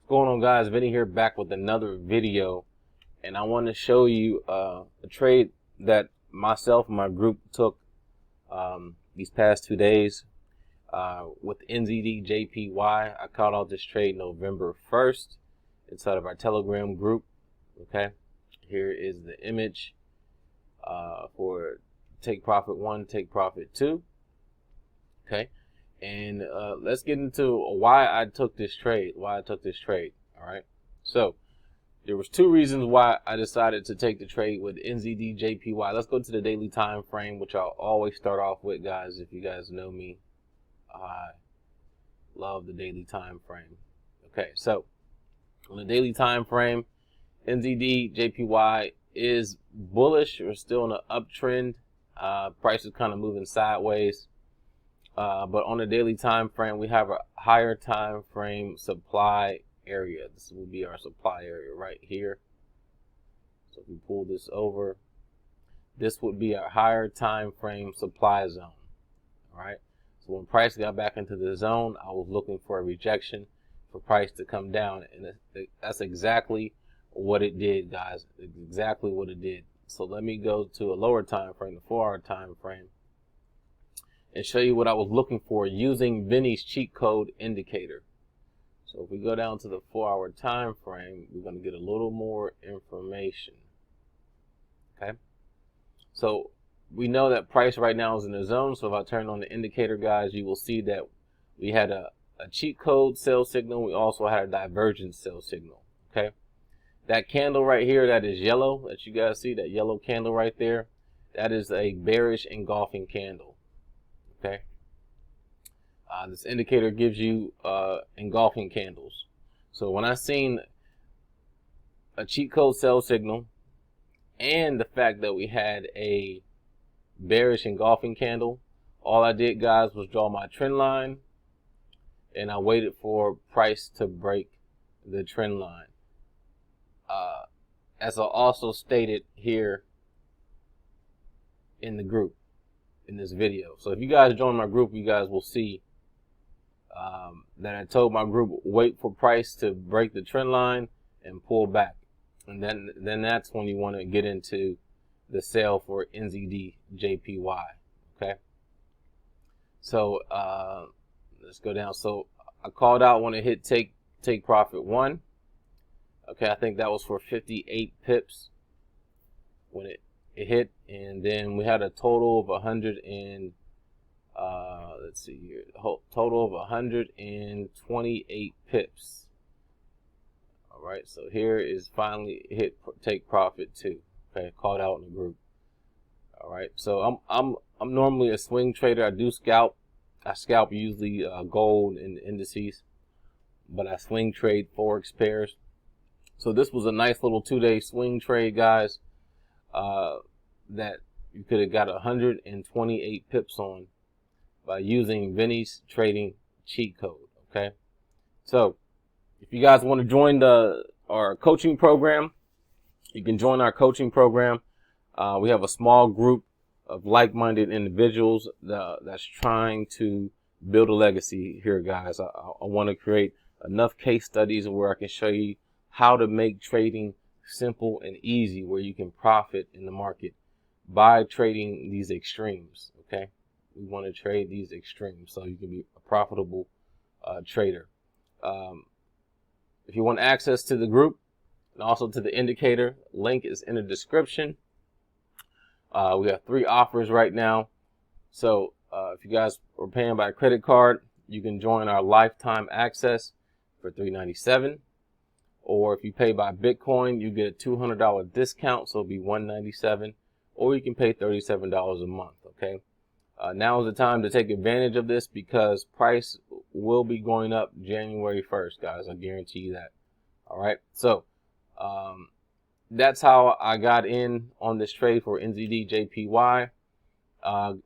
going on, guys? Vinnie here, back with another video, and I want to show you a trade that myself and my group took these past 2 days with NZDJPY. I called out this trade November 1st inside of our Telegram group. Okay, here is the image for take profit 1, take profit 2. Okay. And let's get into why I took this trade. All right. So there was 2 reasons why I decided to take the trade with NZDJPY. Let's go to the daily time frame, which I'll always start off with, guys. If you guys know me, I love the daily time frame. Okay, so on the daily time frame, NZDJPY is bullish. We're still in an uptrend. Price is kind of moving sideways. But on the daily time frame, we have a higher time frame supply area. This will be our supply area right here. So if we pull this over, this would be our higher time frame supply zone. All right. So when price got back into the zone, I was looking for a rejection for price to come down, and that's exactly what it did, guys. Exactly what it did. So let me go to a lower time frame, the 4-hour time frame, and show you what I was looking for using Vinnie's cheat code indicator. So if we go down to the 4-hour time frame, we're going to get a little more information. Okay. So we know that price right now is in the zone. So if I turn on the indicator, guys, you will see that we had a cheat code sell signal. We also had a divergence sell signal. Okay. That candle right here, that is yellow, that you guys see, that yellow candle right there, that is a bearish engulfing candle. Okay. This indicator gives you engulfing candles. So when I seen a cheat code sell signal and the fact that we had a bearish engulfing candle, all I did, guys, was draw my trend line, and I waited for price to break the trend line. As I also stated here in the group, in this video. So if you guys join my group, you guys will see that I told my group, wait for price to break the trend line and pull back, and then that's when you want to get into the sale for NZDJPY. Okay, so let's go down. So I called out when it hit take profit 1. Okay, I think that was for 58 pips when it hit, and then we had a total of 100 and let's see here, total of 128 pips. All right, so here is finally hit take profit 2. Okay, called out in the group. All right, so I'm normally a swing trader. I do scalp. I scalp usually gold and indices, but I swing trade forex pairs. So this was a nice little 2-day swing trade, guys, that you could have got 128 pips on by using Vinnie's trading cheat code. Okay, so if you guys want to join our coaching program, you can join our coaching program. We have a small group of like-minded individuals that's trying to build a legacy here, guys. I want to create enough case studies where I can show you how to make trading simple and easy, where you can profit in the market by trading these extremes. Okay, we want to trade these extremes so you can be a profitable trader. If you want access to the group and also to the indicator, link is in the description. We have 3 offers right now. So if you guys are paying by credit card, you can join our lifetime access for $397. Or if you pay by Bitcoin, you get a $200 discount, so it'll be $197. Or you can pay $37 a month. Okay. Now is the time to take advantage of this, because price will be going up January 1st, guys. I guarantee you that. All right. So that's how I got in on this trade for NZDJPY.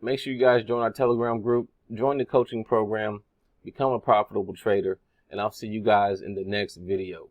Make sure you guys join our Telegram group, join the coaching program, become a profitable trader, and I'll see you guys in the next video.